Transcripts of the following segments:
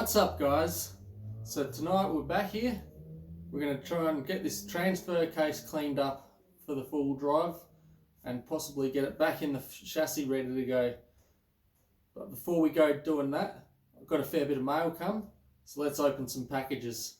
What's up, guys? So tonight we're back here. We're going to try and get this transfer case cleaned up for the full drive and possibly get it back in the chassis ready to go. But before we go doing that, I've got a fair bit of mail come, so let's open some packages.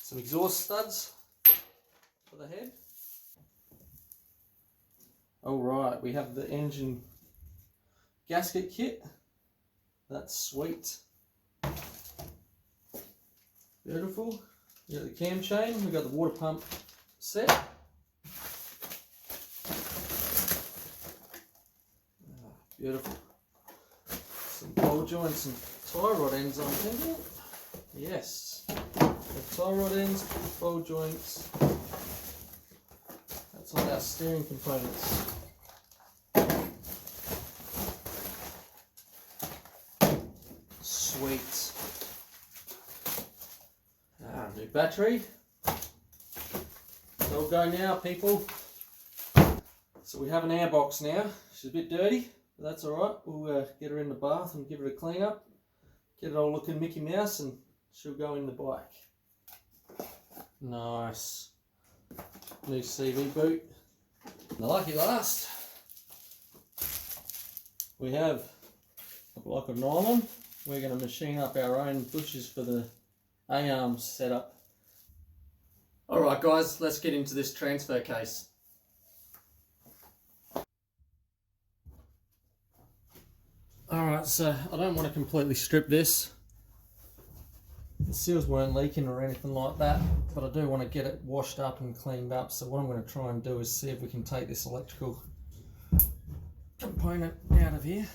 Some exhaust studs for the head. Alright, we have the engine gasket kit. That's sweet. Beautiful. We got the cam chain, we got the water pump set. Beautiful. Some ball joints and tie rod ends, I'm thinking. Yes. The tie rod ends, ball joints. That's all our steering components. Sweet. New battery. It's all go now, people. So we have an airbox now. She's a bit dirty, but that's alright. We'll get her in the bath and give her a clean up. Get it all looking Mickey Mouse and she'll go in the bike. Nice. New CV boot. And the lucky last, we have a block of nylon. We're going to machine up our own bushes for the A-arms setup. Alright guys, let's get into this transfer case. Alright, so I don't want to completely strip this. The seals weren't leaking or anything like that, but I do want to get it washed up and cleaned up. So what I'm going to try and do is see if we can take this electrical component out of here.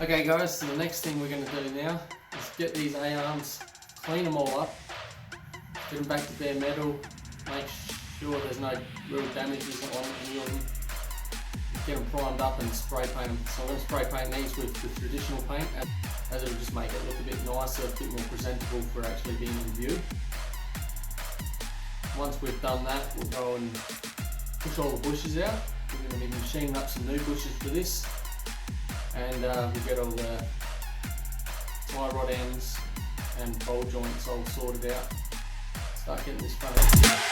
Okay guys, so the next thing we're going to do now is get these A-arms, clean them all up, get them back to bare metal, make sure there's no real damages on any of them, get them primed up and spray paint them. So I'm going to spray paint these with the traditional paint as it will just make it look a bit nicer, a bit more presentable for actually being in view. Once we've done that, we'll go and push all the bushes out. We're going to be machining up some new bushes for this. And we'll get all the tie rod ends and bowl joints all sorted out. Start getting this front end.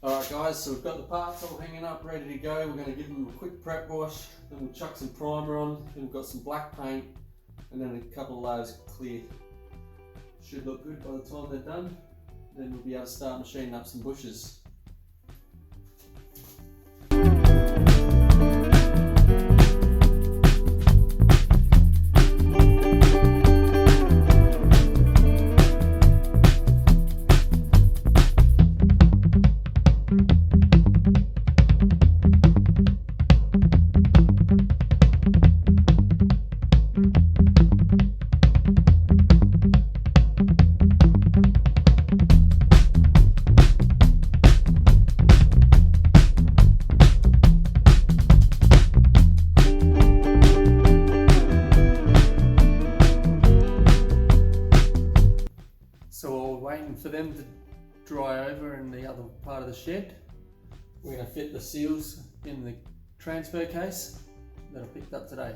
Alright guys, so we've got the parts all hanging up, ready to go. We're going to give them a quick prep wash, then we'll chuck some primer on, then we've got some black paint, and then a couple of layers of clear. Should look good by the time they're done. Then we'll be able to start machining up some bushes. For them to dry over in the other part of the shed, we're going to fit the seals in the transfer case that I picked up today.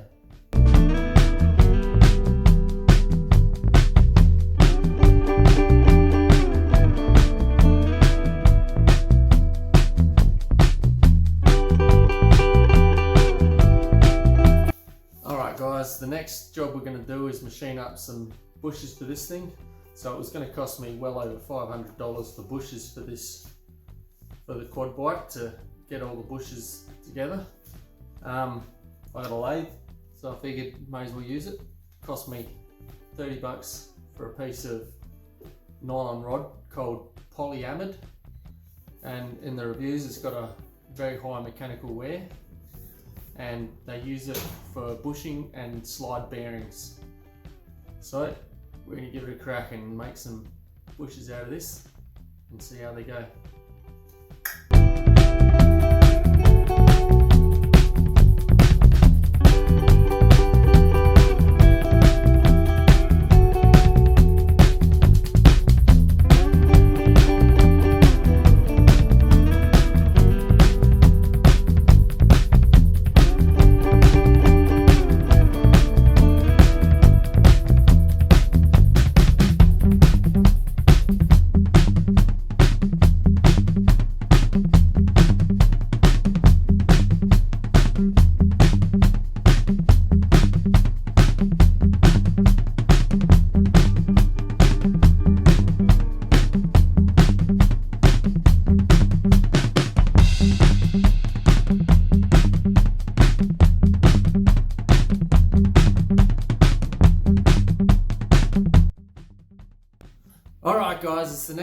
Alright guys, the next job we're going to do is machine up some bushes for this thing. So it was going to cost me well over $500 for bushes for the quad bike to get all the bushes together. I got a lathe, so I figured may as well use it. Cost me $30 for a piece of nylon rod called polyamide, and in the reviews it's got a very high mechanical wear, and they use it for bushing and slide bearings. So we're going to give it a crack and make some bushes out of this and see how they go.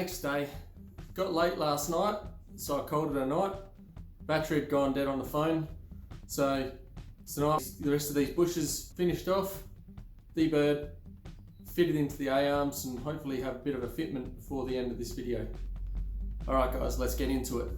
next day, got late last night, so I called it a night. Battery had gone dead on the phone, so tonight the rest of these bushes finished off, deburred, fitted into the A-arms, and hopefully have a bit of a fitment before the end of this video. Alright guys, let's get into it.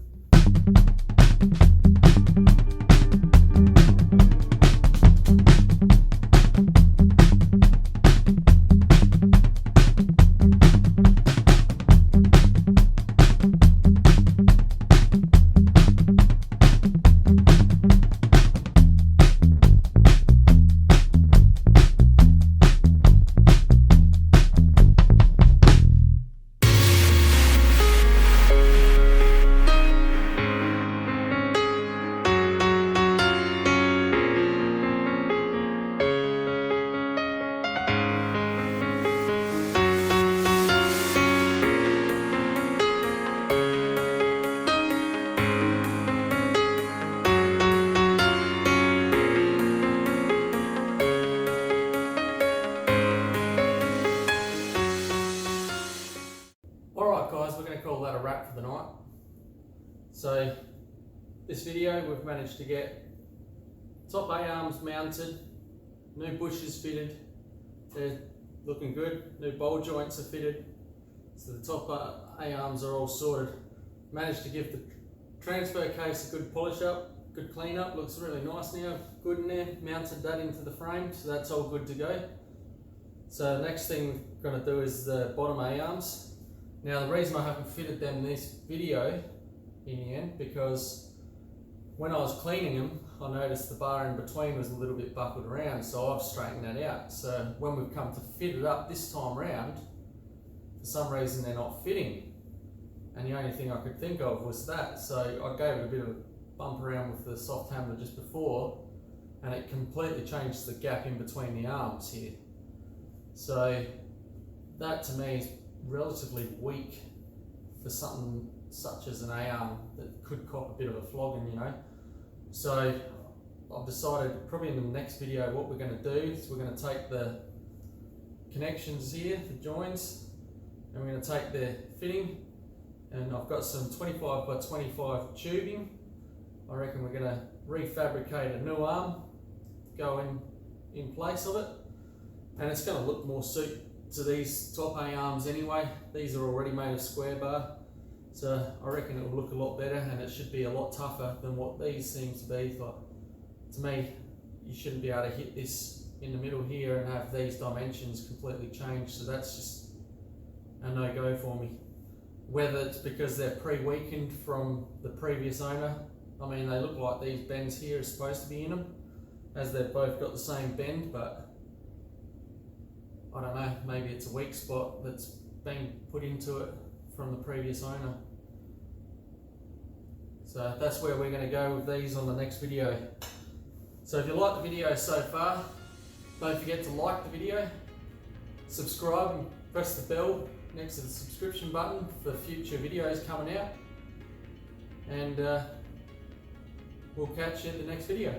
Alright guys, we're going to call that a wrap for the night. So this video we've managed to get top A-arms mounted, new bushes fitted, they're looking good, new bowl joints are fitted, so the top A-arms are all sorted. Managed to give the transfer case a good polish up, good clean up, looks really nice now, good in there, mounted that into the frame, so that's all good to go. So the next thing we're going to do is the bottom A-arms. Now the reason I haven't fitted them in this video in the end, because when I was cleaning them, I noticed the bar in between was a little bit buckled around, so I've straightened that out. So when we've come to fit it up this time round, for some reason they're not fitting. And the only thing I could think of was that. So I gave it a bit of a bump around with the soft hammer just before, and it completely changed the gap in between the arms here. So that to me is relatively weak for something such as an A-arm that could cop a bit of a flogging, you know. So I've decided probably in the next video what we're going to do is we're going to take the connections here, the joins, and we're going to take the fitting, and I've got some 25 by 25 tubing. I reckon we're going to refabricate a new arm to go in place of it, and it's going to look more suit to these top A-arms anyway. These are already made of square bar, so I reckon it will look a lot better, and it should be a lot tougher than what these seem to be. Like, to me, you shouldn't be able to hit this in the middle here and have these dimensions completely changed, so that's just a no-go for me. Whether it's because they're pre-weakened from the previous owner, I mean they look like these bends here are supposed to be in them, as they've both got the same bend, but I don't know, maybe it's a weak spot that's been put into it from the previous owner. So that's where we're going to go with these on the next video. So if you like the video so far, don't forget to like the video, subscribe and press the bell next to the subscription button for future videos coming out, and we'll catch you in the next video.